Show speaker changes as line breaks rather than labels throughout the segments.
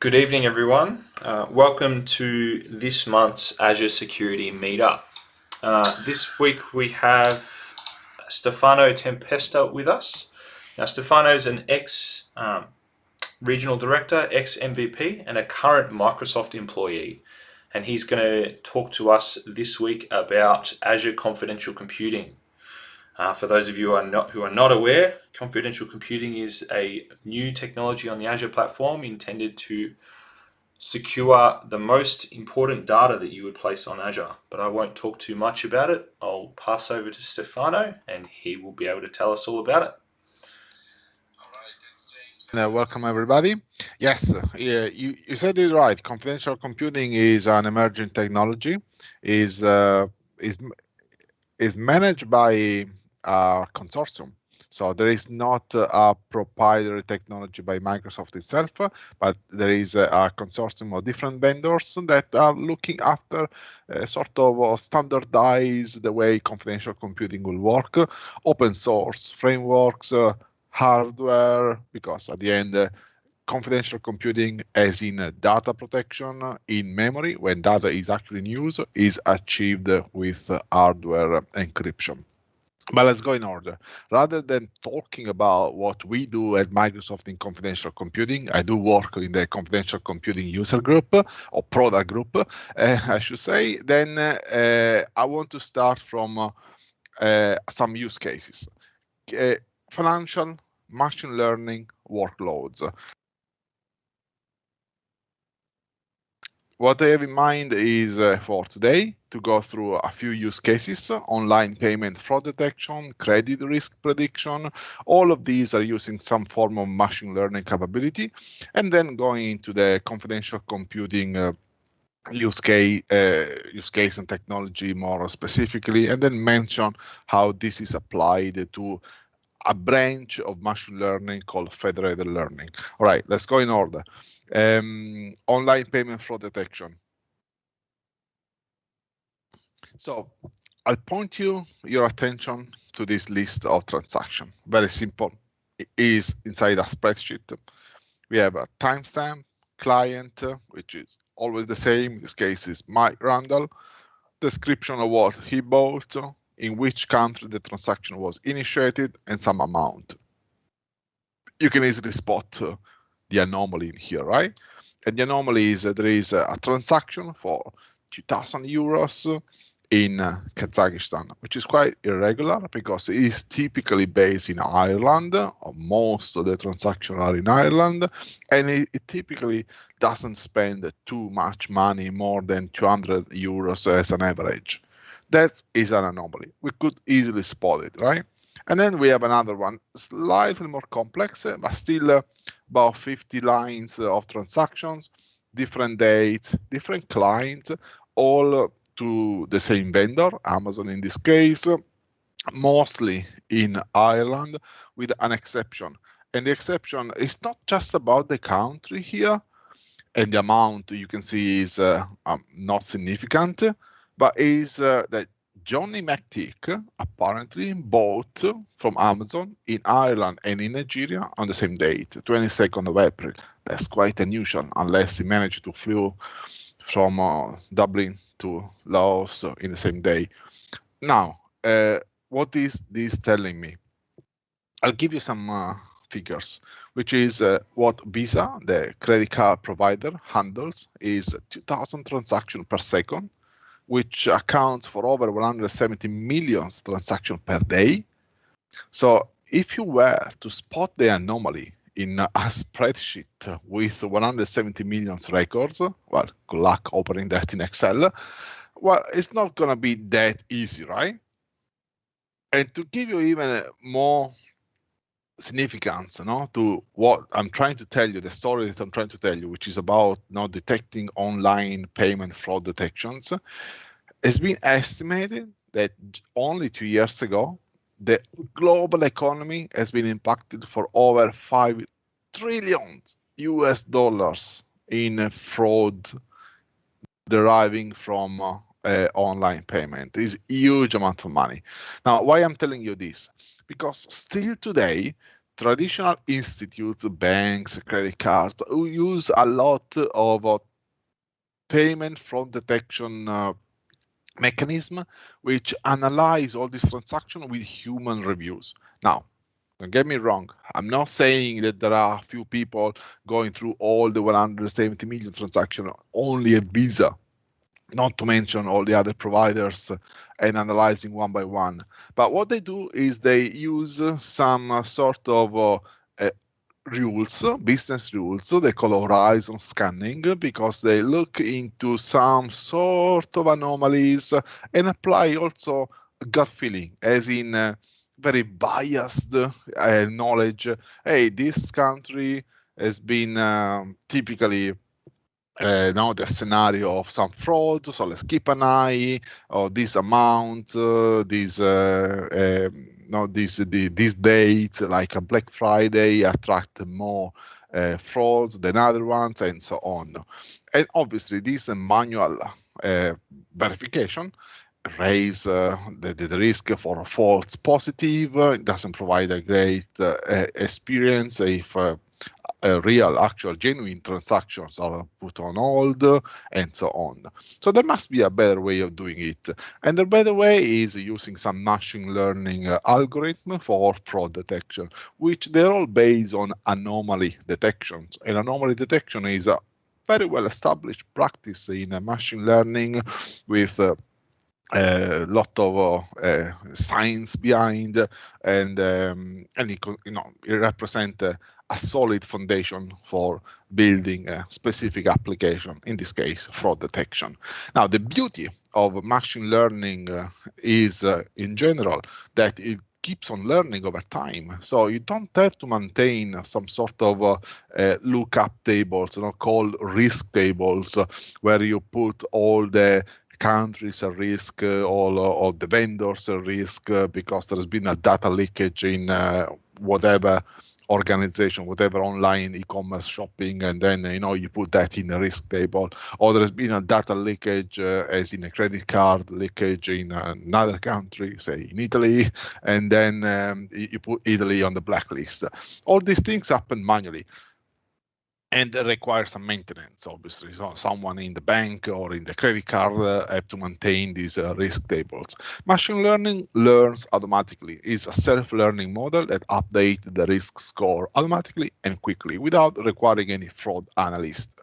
Good evening, everyone. Welcome to this month's Azure Security Meetup. This week we have Stefano Tempesta with us. Now, Stefano is an ex-regional director, ex-MVP, and a current Microsoft employee. And he's going to talk to us this week about Azure Confidential Computing. For those of you who are not aware, confidential computing is a new technology on the Azure platform intended to secure the most important data that you would place on Azure. But I won't talk too much about it. I'll pass over to Stefano and he will be able to tell us all about it.
Welcome everybody. Yes, you said it right. Confidential computing is an emerging technology. Is managed by a consortium. So there is not a proprietary technology by Microsoft itself, but there is a consortium of different vendors that are looking after sort of standardize the way confidential computing will work, open source frameworks, hardware, because at the end, confidential computing, as in data protection in memory, when data is actually in use, is achieved with hardware encryption. But let's go in order. Rather than talking about what we do at Microsoft in confidential computing, I do work in the confidential computing user group or product group, I should say. Then I want to start from some use cases. Financial machine learning workloads. What I have in mind is for today to go through a few use cases: online payment fraud detection, credit risk prediction. All of these are using some form of machine learning capability, and then going into the confidential computing use case and technology more specifically, and then mention how this is applied to a branch of machine learning called federated learning. All right, let's go in order. Online payment fraud detection. So I'll point your attention to this list of transactions. Very simple. It is inside a spreadsheet. We have a timestamp, client, which is always the same. In this case is Mike Randall. Description of what he bought, in which country the transaction was initiated, and some amount. You can easily spot the anomaly in here, right? And the anomaly is that there is a transaction for 2,000 euros in Kazakhstan, which is quite irregular because it is typically based in Ireland, or most of the transactions are in Ireland, and it typically doesn't spend too much money, more than 200 euros as an average. That is an anomaly. We could easily spot it, right? And then we have another one, slightly more complex, but still about 50 lines of transactions, different dates, different clients, all to the same vendor, Amazon in this case, mostly in Ireland, with an exception. And the exception is not just about the country here, and the amount you can see is not significant, but is that Johnny McTick apparently bought from Amazon in Ireland and in Nigeria on the same date, 22nd of April. That's quite unusual, unless he managed to flew from Dublin to Laos in the same day. Now, what is this telling me? I'll give you some figures, which is what Visa, the credit card provider, handles is 2,000 transactions per second, which accounts for over 170 million transactions per day. So if you were to spot the anomaly in a spreadsheet with 170 million records, well, good luck opening that in Excel. Well, it's not going to be that easy, right? And to give you even more significance, to what I'm trying to tell you, the story that I'm trying to tell you, which is about detecting online payment fraud detections, it's been estimated that only 2 years ago, the global economy has been impacted for over $5 trillion in fraud deriving from online payment. It's a huge amount of money. Now, why I'm telling you this? Because still today, traditional institutes, banks, credit cards, who use a lot of payment fraud detection mechanism, which analyze all these transactions with human reviews. Now, don't get me wrong, I'm not saying that there are a few people going through all the 170 million transactions only at Visa, not to mention all the other providers and analyzing one by one. But what they do is they use some sort of rules, business rules, they call horizon scanning, because they look into some sort of anomalies and apply also gut feeling, as in very biased knowledge. Hey, this country has been typically now the scenario of some fraud, so let's keep an eye on this amount, this date, like a Black Friday, attract more frauds than other ones, and so on. And obviously, this manual verification raise the risk for false positive. It doesn't provide a great experience if real, actual, genuine transactions are put on hold, and so on. So there must be a better way of doing it. And the better way is using some machine learning algorithm for fraud detection, which they're all based on anomaly detections. And anomaly detection is a very well established practice in machine learning with a lot of science behind, and it represents a solid foundation for building a specific application, in this case, fraud detection. Now, the beauty of machine learning is, in general, that it keeps on learning over time. So you don't have to maintain some sort of lookup tables, called risk tables, where you put all the countries at risk, all of the vendors at risk, because there's been a data leakage in whatever organization, whatever online e-commerce shopping, and then you put that in a risk table. Or there's been a data leakage, as in a credit card leakage in another country, say in Italy, and then you put Italy on the blacklist. All these things happen manually, and require some maintenance, obviously. So someone in the bank or in the credit card have to maintain these risk tables. Machine learning learns automatically. It's a self-learning model that updates the risk score automatically and quickly without requiring any fraud analyst.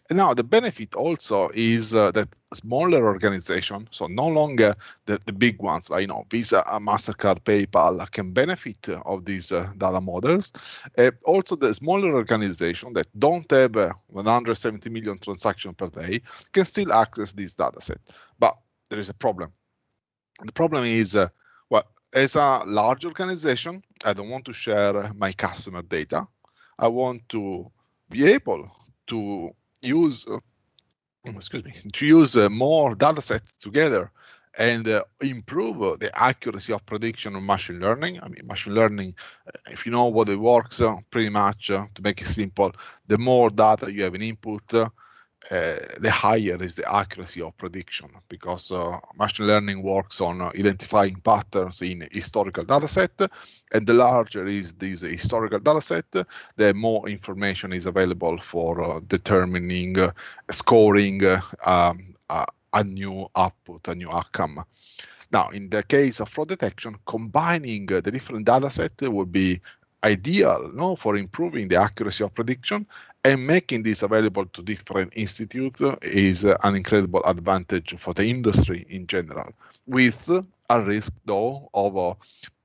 And now the benefit also is that smaller organizations, so no longer the big ones like Visa, MasterCard, PayPal, can benefit of these data models. Also, the smaller organizations that don't have 170 million transactions per day can still access this data set. But there is a problem. The problem is, well, as a large organization, I don't want to share my customer data. I want to be able to use more data sets together and improve the accuracy of prediction of machine learning. I mean, machine learning, if you know what it works, pretty much, to make it simple, the more data you have in input, the higher is the accuracy of prediction, because machine learning works on identifying patterns in historical data set, and the larger is this historical data set, the more information is available for determining, scoring a new output, a new outcome. Now, in the case of fraud detection, combining the different data sets would be ideal, for improving the accuracy of prediction, and making this available to different institutes is an incredible advantage for the industry in general, with a risk, though, of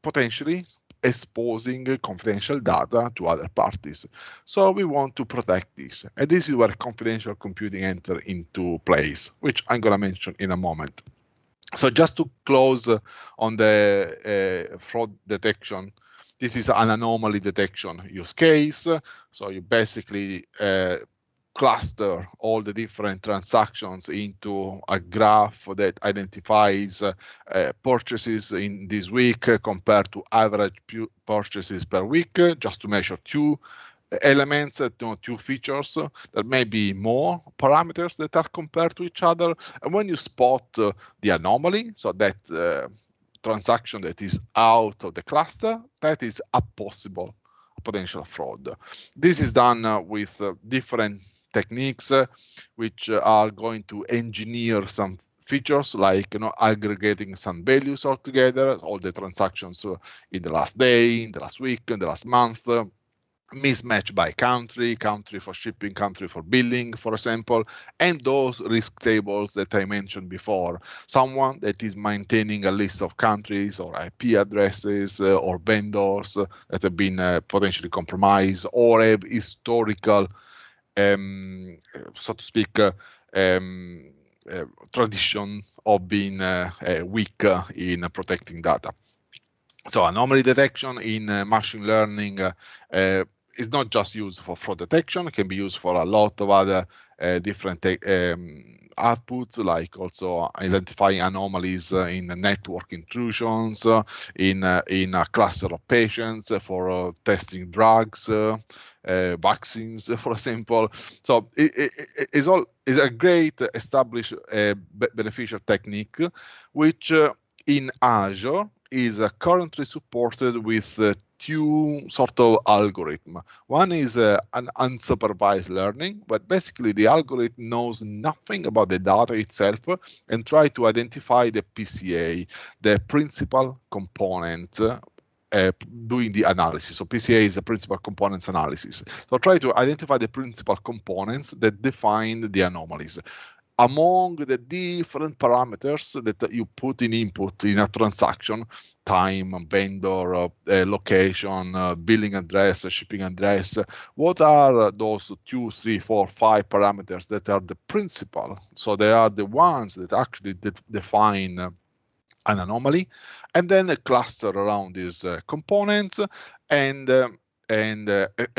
potentially exposing confidential data to other parties. So we want to protect this, and this is where confidential computing enters into place, which I'm going to mention in a moment. So just to close on the fraud detection, this is an anomaly detection use case. So you basically cluster all the different transactions into a graph that identifies purchases in this week compared to average purchases per week, just to measure two elements, two features. There may be more parameters that are compared to each other. And when you spot the anomaly, so that transaction that is out of the cluster, that is a possible potential fraud. This is done with different techniques which are going to engineer some features like aggregating some values all together, all the transactions in the last day, in the last week, in the last month, mismatch by country for shipping, country for billing, for example, and those risk tables that I mentioned before. Someone that is maintaining a list of countries or IP addresses or vendors that have been potentially compromised or have historical, so to speak, tradition of being weak in protecting data. So anomaly detection in machine learning is not just used for fraud detection. It can be used for a lot of other different outputs, like also identifying anomalies in network intrusions, in a cluster of patients, for testing drugs, vaccines, for example. So it's a great established beneficial technique, which in Azure is currently supported with two sort of algorithm. One is an unsupervised learning, but basically the algorithm knows nothing about the data itself and try to identify the PCA, the principal component, doing the analysis. So PCA is the principal components analysis. So try to identify the principal components that define the anomalies. Among the different parameters that you put in input in a transaction, time, vendor, location, billing address, shipping address, what are those 2, 3, 4, 5 parameters that are the principal? So they are the ones that actually define an anomaly, and then cluster around these components and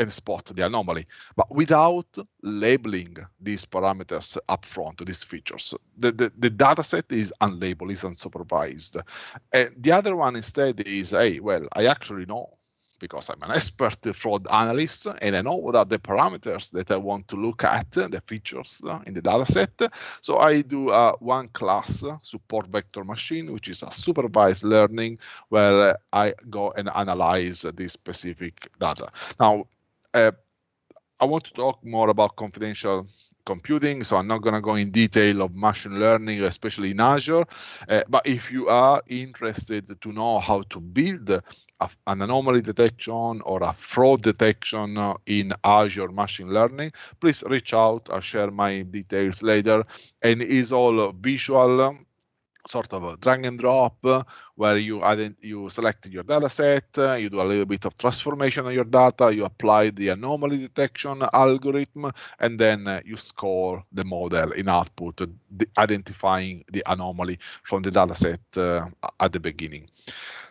spot the anomaly, but without labeling these parameters upfront, these features. The data set is unlabeled, is unsupervised. The other one instead is, hey, well, I actually know, because I'm an expert fraud analyst and I know what are the parameters that I want to look at, the features in the data set. So I do one class support vector machine, which is a supervised learning, where I go and analyze this specific data. Now, I want to talk more about confidential computing, so I'm not going to go in detail of machine learning, especially in Azure, but if you are interested to know how to build an anomaly detection or a fraud detection in Azure machine learning, please reach out. I'll share my details later, and it's all visual, sort of a drag and drop, where you select your data set, you do a little bit of transformation on your data, you apply the anomaly detection algorithm, and then you score the model in output, identifying the anomaly from the data set at the beginning.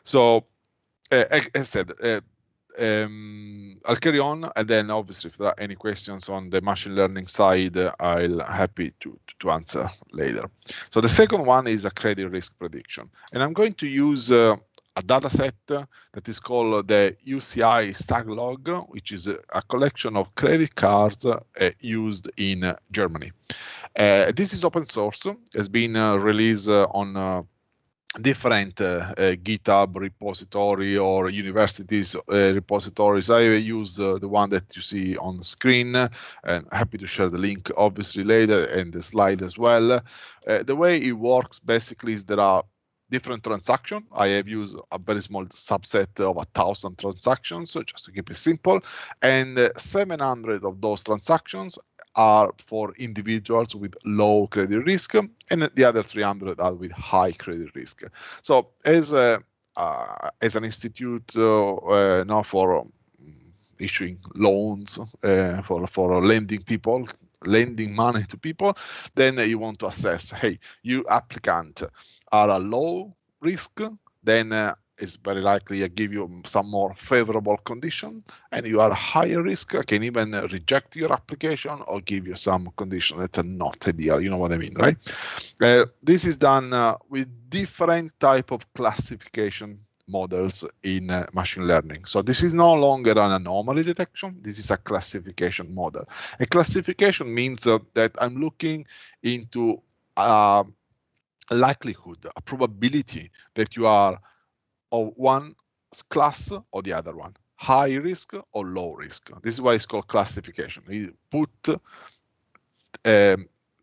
So, as I said, I'll carry on, and then obviously if there are any questions on the machine learning side, I'll happy to answer later. So the second one is a credit risk prediction, and I'm going to use a data set that is called the UCI stag log, which is a collection of credit cards used in Germany. This is open source, has been released on different GitHub repository or universities repositories. I use the one that you see on screen, and happy to share the link obviously later and the slide as well. The way it works basically is there are different transactions. I have used a very small subset of 1,000 transactions, so just to keep it simple, and 700 of those transactions are for individuals with low credit risk, and the other 300 are with high credit risk. So as an institute now for issuing loans, for lending money to people, then you want to assess, hey, you applicant are a low risk, then it's very likely I give you some more favorable condition, and you are higher risk, I can even reject your application or give you some conditions that are not ideal. You know what I mean, right? This is done with different type of classification models in machine learning. So this is no longer an anomaly detection, this is a classification model. A classification means that I'm looking into a likelihood, a probability that you are of one class or the other one. high risk or low risk. This is why it's called classification. You put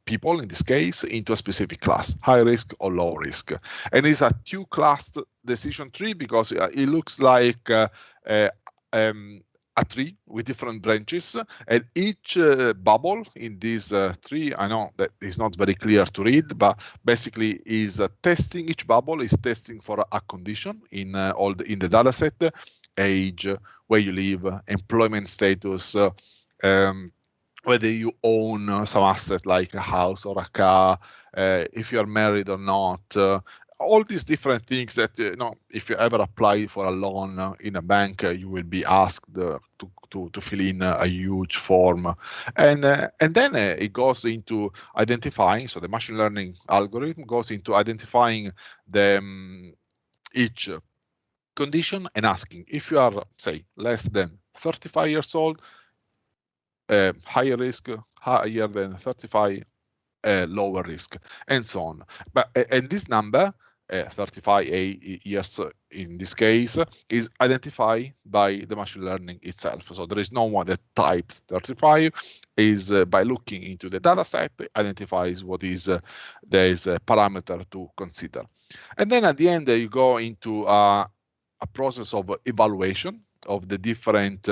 people, in this case, into a specific class, high risk or low risk. And it's a two-class decision tree because it looks like a tree with different branches, and each bubble in this tree, I know that is not very clear to read, but basically is testing, each bubble is testing for a condition in in the data set, age, where you live, employment status, whether you own some asset like a house or a car, if you're married or not, all these different things that, if you ever apply for a loan in a bank, you will be asked to fill in a huge form. And then it goes into identifying, so the machine learning algorithm goes into identifying each condition and asking if you are, say, less than 35 years old, higher risk, higher than 35, lower risk, and so on. But and this number, 35 years in this case, is identified by the machine learning itself. So there is no one that types 35. Is by looking into the data set, identifies what is there is a parameter to consider. And then at the end, you go into a process of evaluation of the different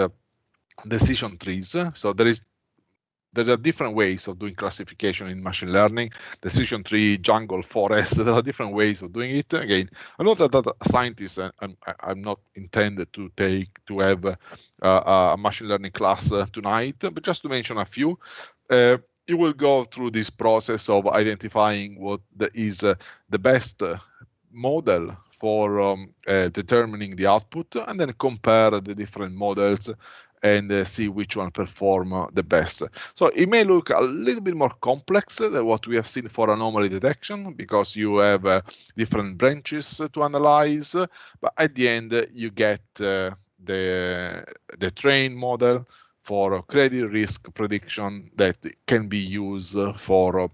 decision trees. So there are different ways of doing classification in machine learning, decision tree, jungle, forest. There are different ways of doing it. Again, I'm not a data scientist, and I'm not intended to have a machine learning class tonight, but just to mention a few. You will go through this process of identifying what is the best model for determining the output, and then compare the different models and see which one perform the best. So it may look a little bit more complex than what we have seen for anomaly detection, because you have different branches to analyze, but at the end you get the trained model for credit risk prediction that can be used for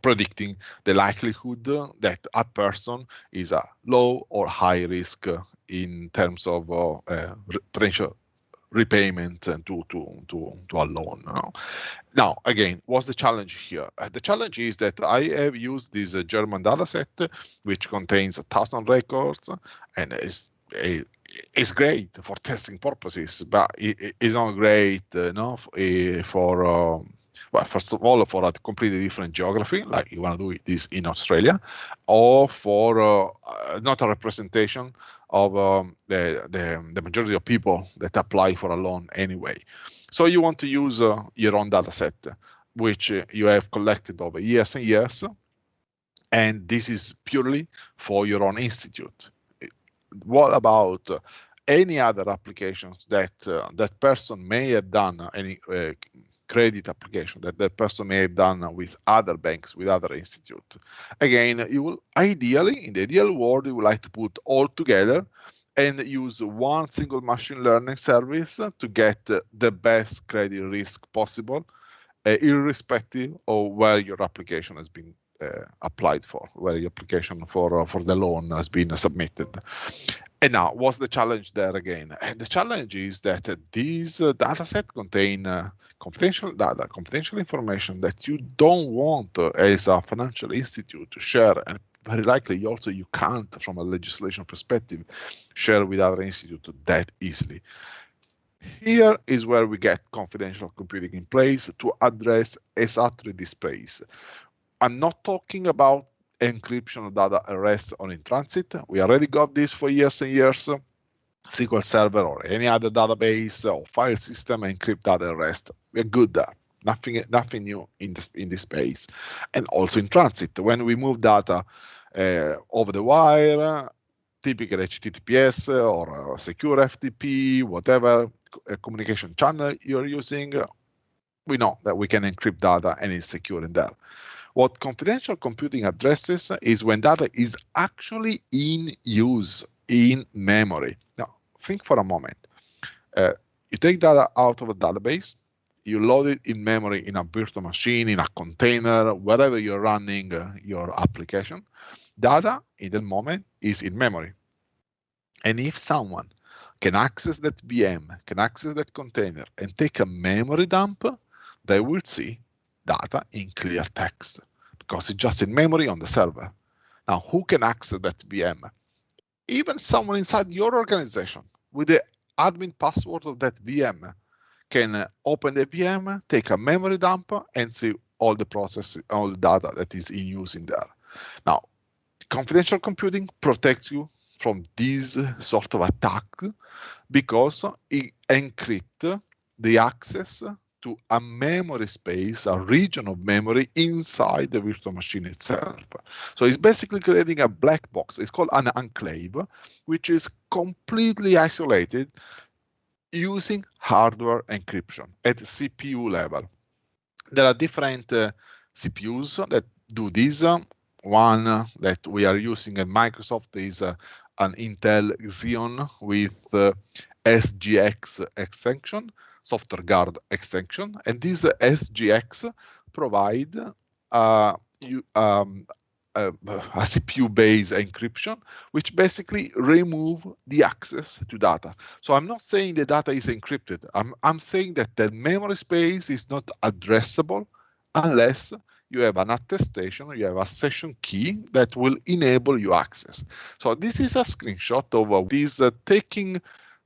predicting the likelihood that a person is a low or high risk in terms of potential repayment to a loan. Now, again, what's the challenge here? The challenge is that I have used this German data set, which contains 1,000 records, and it's great for testing purposes, but it is not great for well, first of all, for a completely different geography, like you want to do this in Australia, or for not a representation of the majority of people that apply for a loan anyway. So you want to use your own data set, which you have collected over years and years, and this is purely for your own institute. What about any other applications that that person may have done, any credit application that person may have done with other banks, with other institutes? Again, you will ideally, in the ideal world, you would like to put all together and use one single machine learning service to get the best credit risk possible, irrespective of where your application has been applied for, where your application for the loan has been submitted. And now, what's the challenge there again? And the challenge is that these data sets contain confidential data, confidential information that you don't want as a financial institute to share, and very likely you can't, from a legislation perspective, share with other institutes that easily. Here is where we get confidential computing in place to address exactly this space. I'm not talking about encryption of data at rest or in transit. We already got this for years and years. SQL Server or any other database or file system encrypt data at rest. We're good there. Nothing new in this space. And also in transit, when we move data over the wire, typical HTTPS or secure FTP, whatever communication channel you're using, we know that we can encrypt data and it's secure in there. What confidential computing addresses is when data is actually in use in memory. Now, think for a moment. You take data out of a database, you load it in memory in a virtual machine, in a container, wherever you're running your application. Data in that moment is in memory. And if someone can access that VM, can access that container, and take a memory dump, they will see data in clear text because it's just in memory on the server. Now, who can access that VM? Even someone inside your organization with the admin password of that VM can open the VM, take a memory dump, and see all the processes, all the data that is in use in there. Now, confidential computing protects you from this sort of attack because it encrypts the access to a memory space, a region of memory inside the virtual machine itself. So it's basically creating a black box. It's called an enclave, which is completely isolated using hardware encryption at CPU level. There are different CPUs that do this. One that we are using at Microsoft is an Intel Xeon with SGX extension, software guard extension, and this SGX provide a CPU-based encryption, which basically remove the access to data. So I'm not saying the data is encrypted. I'm saying that the memory space is not addressable unless you have an attestation, you have a session key that will enable you access. So this is a screenshot of this taking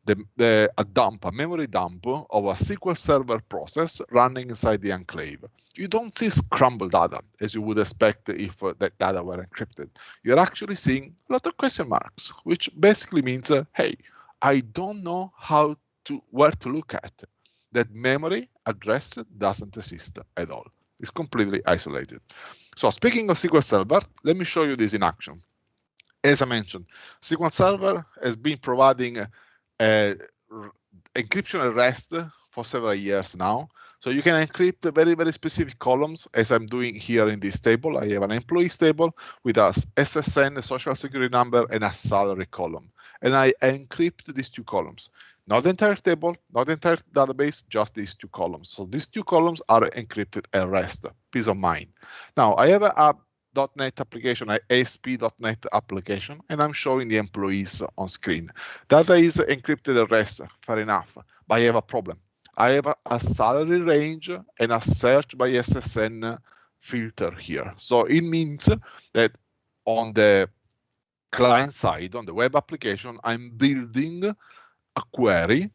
a memory dump of a SQL Server process running inside the enclave. You don't see scrambled data as you would expect if that data were encrypted. You're actually seeing a lot of question marks, which basically means, hey, I don't know where to look at. That memory address doesn't exist at all. It's completely isolated. So speaking of SQL Server, let me show you this in action. As I mentioned, SQL Server has been providing encryption at rest for several years now. So you can encrypt very, very specific columns, as I'm doing here in this table. I have an employees table with a SSN, a social security number, and a salary column. And I encrypt these two columns. Not the entire table, not the entire database, just these two columns. So these two columns are encrypted at rest, peace of mind. Now I have a .NET application, an ASP.NET application, and I'm showing the employees on screen. Data is encrypted at rest, fair enough, but I have a problem. I have a salary range and a search by SSN filter here. So it means that on the client side, on the web application, I'm building a query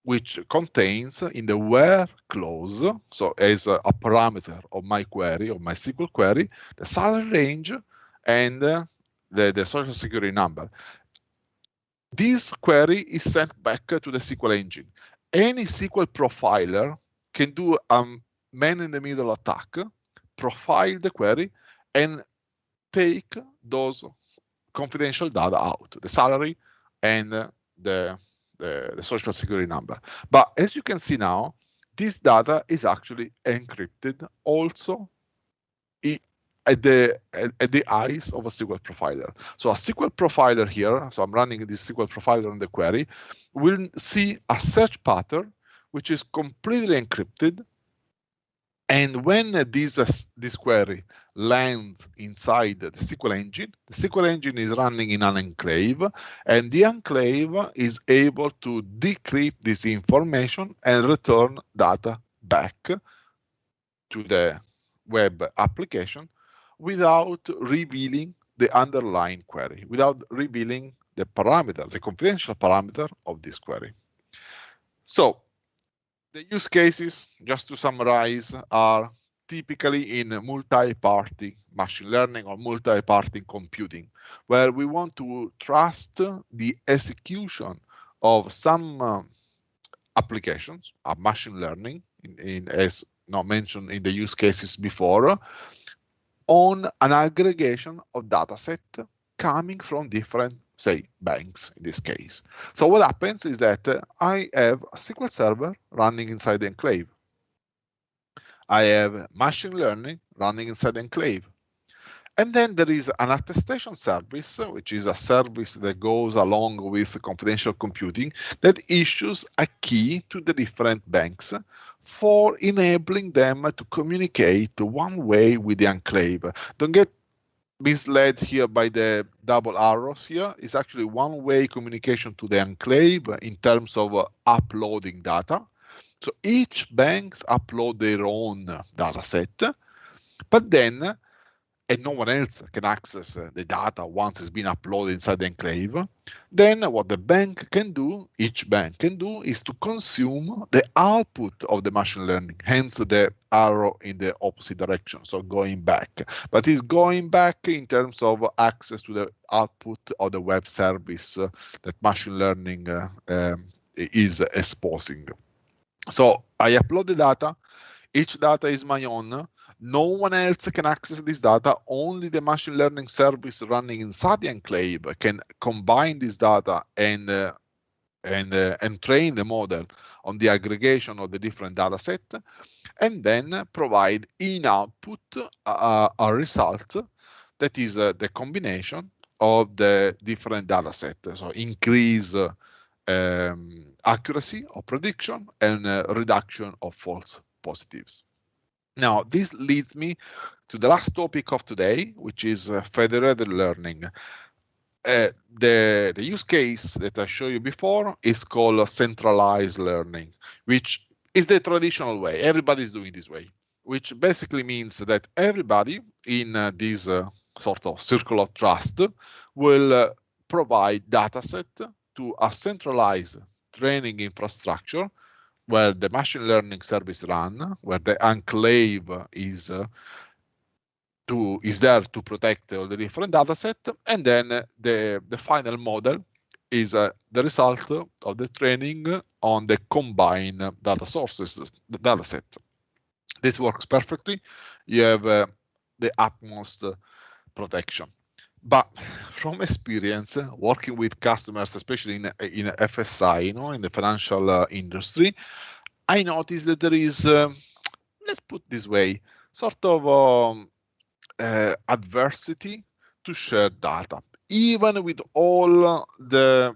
which contains in the where clause, so as a parameter of my query, of my SQL query, the salary range and the social security number. This query is sent back to the SQL engine. Any SQL profiler can do a man-in-the-middle attack, profile the query, and take those confidential data out, the salary and the social security number. But as you can see now, this data is actually encrypted also at the eyes of a SQL profiler. So a SQL profiler here, so I'm running this SQL profiler on the query, will see a search pattern which is completely encrypted. And when this query lands inside the SQL engine is running in an enclave, and the enclave is able to decrypt this information and return data back to the web application without revealing the underlying query, without revealing the parameter, the confidential parameter of this query. So the use cases, just to summarize, are typically in multi-party machine learning or multi-party computing, where we want to trust the execution of some applications, machine learning, as not mentioned in the use cases before, on an aggregation of data set coming from different, say, banks in this case. So what happens is that I have a SQL Server running inside the enclave. I have machine learning running inside the enclave. And then there is an attestation service, which is a service that goes along with confidential computing that issues a key to the different banks for enabling them to communicate one way with the enclave. Don't get misled here by the double arrows here. It's actually one-way communication to the enclave in terms of uploading data. So each banks upload their own data set, but then and no one else can access the data once it's been uploaded inside the enclave, then what the bank can do, each bank can do, is to consume the output of the machine learning, hence the arrow in the opposite direction, so going back. But it's going back in terms of access to the output of the web service that machine learning is exposing. So I upload the data, each data is my own. No one else can access this data. Only the machine learning service running inside the enclave can combine this data and train the model on the aggregation of the different data set, and then provide in output a result that is the combination of the different data sets. So increase accuracy of prediction and reduction of false positives. Now, this leads me to the last topic of today, which is federated learning. The use case that I showed you before is called centralized learning, which is the traditional way. Everybody's doing this way, which basically means that everybody in this sort of circle of trust will provide dataset to a centralized training infrastructure where the machine learning service run, where the enclave is there to protect all the different data set, and then the final model is the result of the training on the combined data sources, the data set. This works perfectly. You have the utmost protection. But from experience, working with customers, especially in FSI, in the financial industry, I noticed that there is, let's put it this way, sort of adversity to share data, even with all the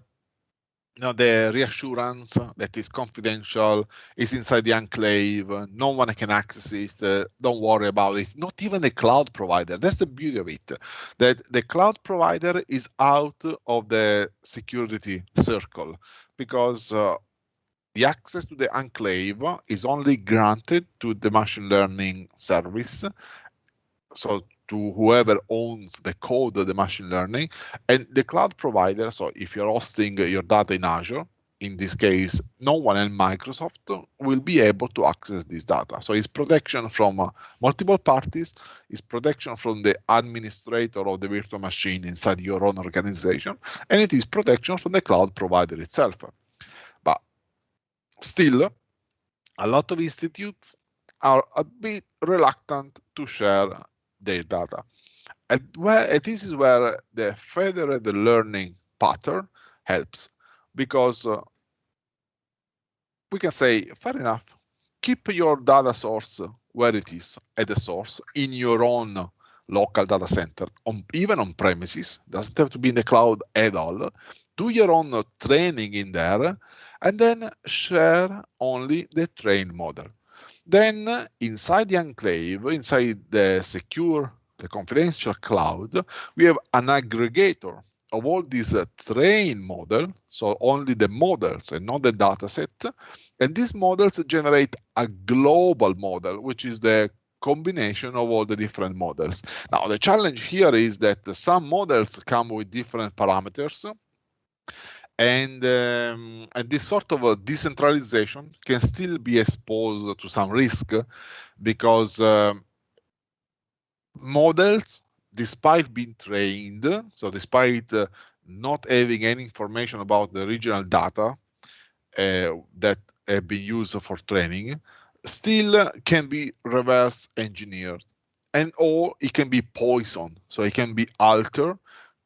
the reassurance that is confidential, is inside the enclave, no one can access it, don't worry about it, not even the cloud provider. That's the beauty of it, that the cloud provider is out of the security circle, because the access to the enclave is only granted to the machine learning service, so to whoever owns the code of the machine learning, and the cloud provider. So if you're hosting your data in Azure, in this case, no one in Microsoft will be able to access this data. So it's protection from multiple parties, it's protection from the administrator of the virtual machine inside your own organization, and it is protection from the cloud provider itself. But still, a lot of institutes are a bit reluctant to share their data. And this is where the federated learning pattern helps, because we can say, fair enough, keep your data source where it is at the source in your own local data center, even on premises, doesn't have to be in the cloud at all. Do your own training in there, and then share only the trained model. Then inside the enclave, inside the secure, the confidential cloud, we have an aggregator of all these trained model, so only the models and not the data set. And these models generate a global model, which is the combination of all the different models. Now, the challenge here is that some models come with different parameters, and this sort of a decentralization can still be exposed to some risk, because models, despite being trained, so despite not having any information about the original data that have been used for training, still can be reverse engineered, and or it can be poisoned, so it can be altered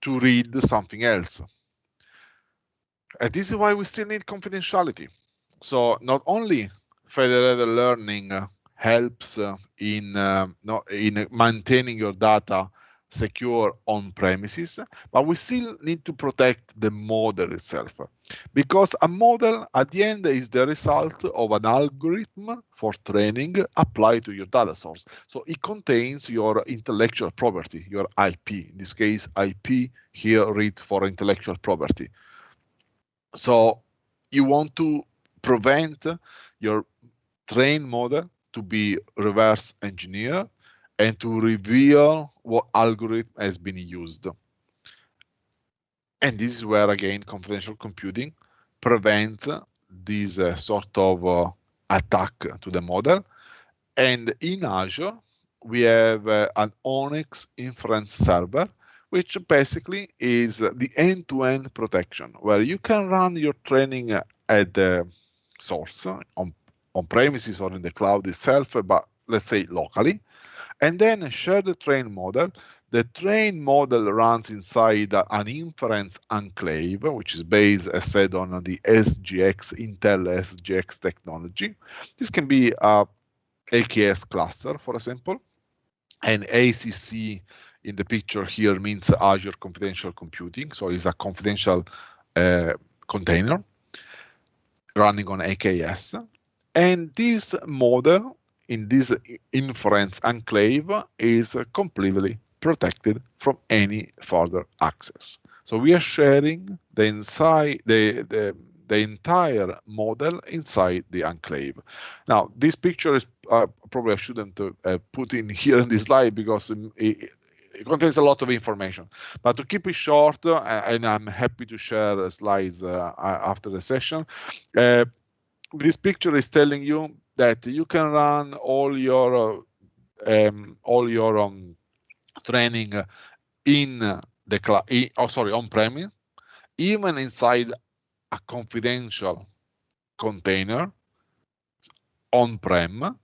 to read something else. And this is why we still need confidentiality. So not only federated learning helps in maintaining your data secure on premises, but we still need to protect the model itself, because a model at the end is the result of an algorithm for training applied to your data source. So it contains your intellectual property, your IP. In this case, IP here reads for intellectual property. So you want to prevent your trained model to be reverse engineered and to reveal what algorithm has been used. And this is where, again, confidential computing prevents this sort of attack to the model. And in Azure, we have an Onyx Inference Server, which basically is the end-to-end protection, where you can run your training at the source, on premises or in the cloud itself, but let's say locally, and then share the trained model. The trained model runs inside an Inference Enclave, which is based, as said, on the SGX, Intel SGX technology. This can be a AKS cluster, for example, and ACC in the picture here means Azure Confidential Computing, so it's a confidential container running on AKS. And this model in this Inference Enclave is completely protected from any further access. So we are sharing the entire model inside the enclave. Now, this picture is probably I shouldn't put in here in this slide because it contains a lot of information. But to keep it short, and I'm happy to share slides after the session, this picture is telling you that you can run all your training in the cloud, on-premise, even inside a confidential container on-prem,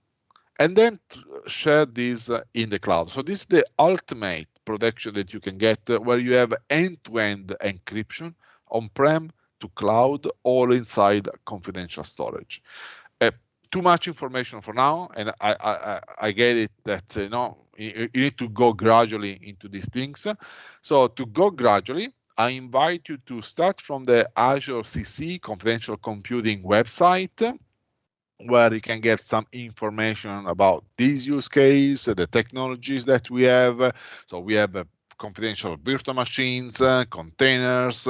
and then share this in the cloud. So this is the ultimate protection that you can get, where you have end-to-end encryption on-prem to cloud or inside confidential storage. Too much information for now, and I get it that you need to go gradually into these things. So to go gradually, I invite you to start from the Azure CC Confidential Computing website, where you can get some information about this use case, the technologies that we have. So we have confidential virtual machines, containers,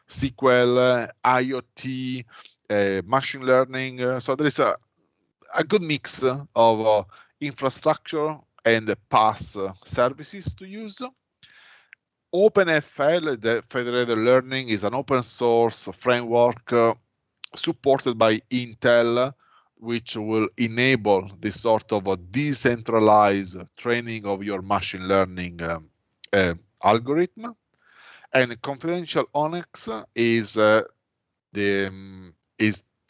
SQL, IoT, machine learning. So there is a good mix of infrastructure and PaaS services to use. OpenFL, the Federated Learning, is an open source framework supported by Intel, which will enable this sort of a decentralized training of your machine learning algorithm. And Confidential Onyx is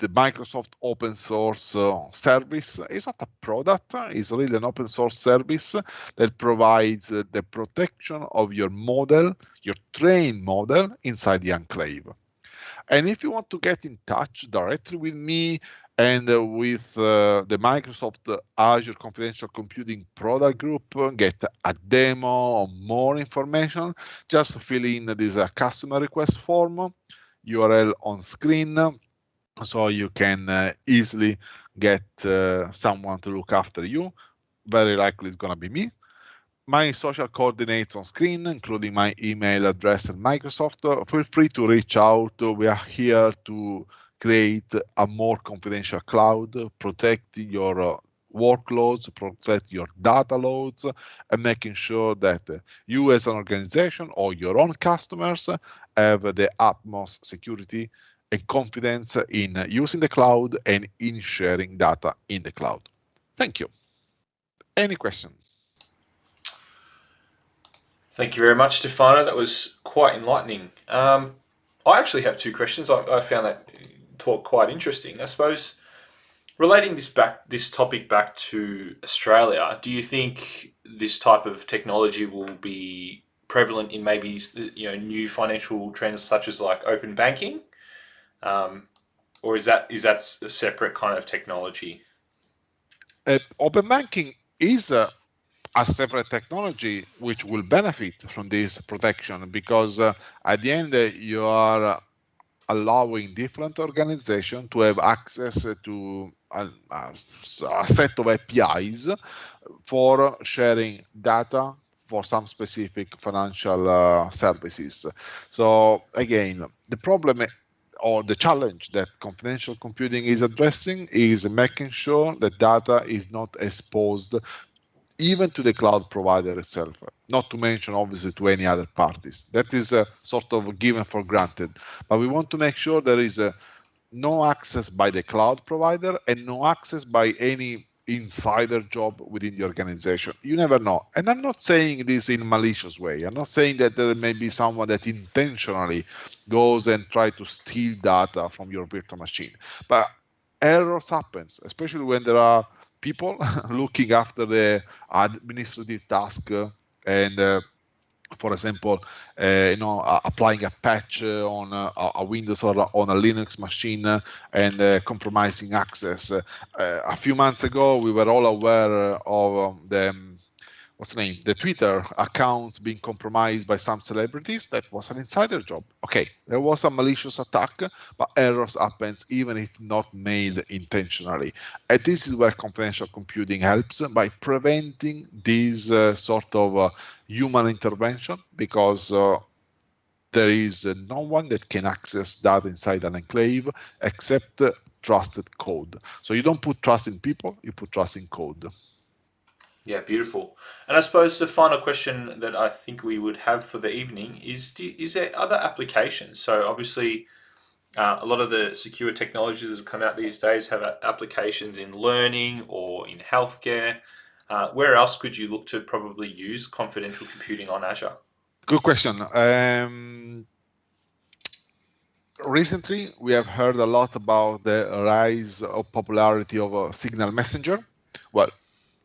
the Microsoft open source service. It's not a product, it's really an open source service that provides the protection of your model, your trained model inside the enclave. And if you want to get in touch directly with me and with the Microsoft Azure Confidential Computing product group, get a demo or more information, just fill in this customer request form, URL on screen, so you can easily get someone to look after you. Very likely it's going to be me. My social coordinates on screen, including my email address and Microsoft. Feel free to reach out. We are here to create a more confidential cloud, protect your workloads, protect your data loads, and making sure that you as an organization or your own customers have the utmost security and confidence in using the cloud and in sharing data in the cloud. Thank you. Any questions?
Thank you very much, Stefano. That was quite enlightening. I actually have two questions. I found that talk quite interesting. I suppose relating this topic back to Australia, do you think this type of technology will be prevalent in maybe new financial trends such as like open banking, or is that a separate kind of technology?
Open banking is a separate technology which will benefit from this protection, because at the end you are allowing different organizations to have access to a set of APIs for sharing data for some specific financial services. So again, the problem or the challenge that confidential computing is addressing is making sure that data is not exposed even to the cloud provider itself, not to mention obviously to any other parties. That is sort of given for granted, but we want to make sure there is no access by the cloud provider and no access by any insider job within the organization. You never know. And I'm not saying this in a malicious way. I'm not saying that there may be someone that intentionally goes and try to steal data from your virtual machine. But errors happens, especially when there are people looking after the administrative task and for example, applying a patch on a Windows or on a Linux machine and compromising access. A few months ago, we were all aware of the Twitter accounts being compromised by some celebrities. That was an insider job. Okay, there was a malicious attack, but errors happens even if not made intentionally. And this is where confidential computing helps by preventing this sort of human intervention, because there is no one that can access data inside an enclave except trusted code. So you don't put trust in people, you put trust in code.
Yeah, beautiful. And I suppose the final question that I think we would have for the evening is there other applications? So obviously, a lot of the secure technologies that have come out these days have applications in learning or in healthcare. Where else could you look to probably use confidential computing on Azure?
Good question. Recently, we have heard a lot about the rise of popularity of a Signal Messenger. Well,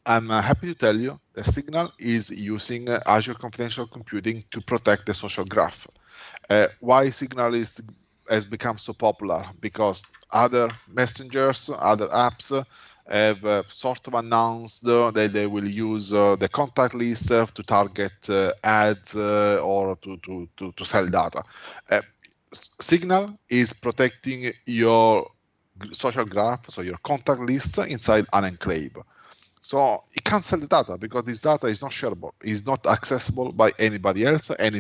I'm happy to tell you that Signal is using Azure Confidential Computing to protect the social graph. Why Signal has become so popular? Because other messengers, other apps have sort of announced that they will use the contact list to target ads or to sell data. Signal is protecting your social graph, so your contact list inside an enclave. So it can't sell the data because this data is not shareable, is not accessible by anybody else, and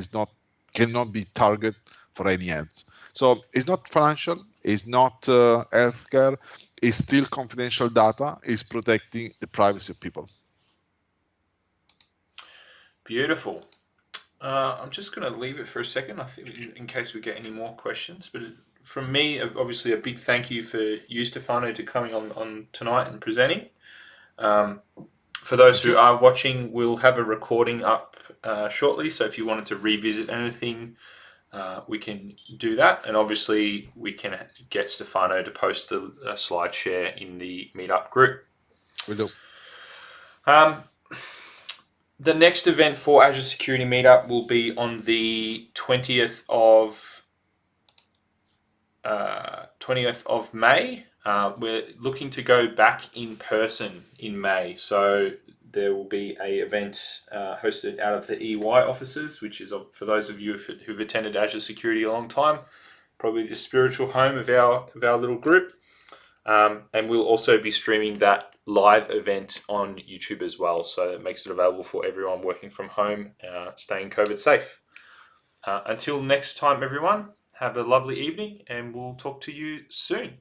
cannot be targeted for any ads. So it's not financial, it's not healthcare, it's still confidential data, it's protecting the privacy of people.
Beautiful. I'm just going to leave it for a second, I think, in case we get any more questions. But from me, obviously, a big thank you for you, Stefano, to coming on tonight and presenting. For those who are watching, we'll have a recording up shortly. So if you wanted to revisit anything, we can do that. And obviously, we can get Stefano to post a slide share in the Meetup group.
We do.
The next event for Azure Security Meetup will be on the 20th of May. We're looking to go back in person in May. So there will be an event hosted out of the EY offices, which is, for those of you who've attended Azure Security a long time, probably the spiritual home of our little group. And we'll also be streaming that live event on YouTube as well. So it makes it available for everyone working from home, staying COVID safe. Until next time, everyone, have a lovely evening and we'll talk to you soon.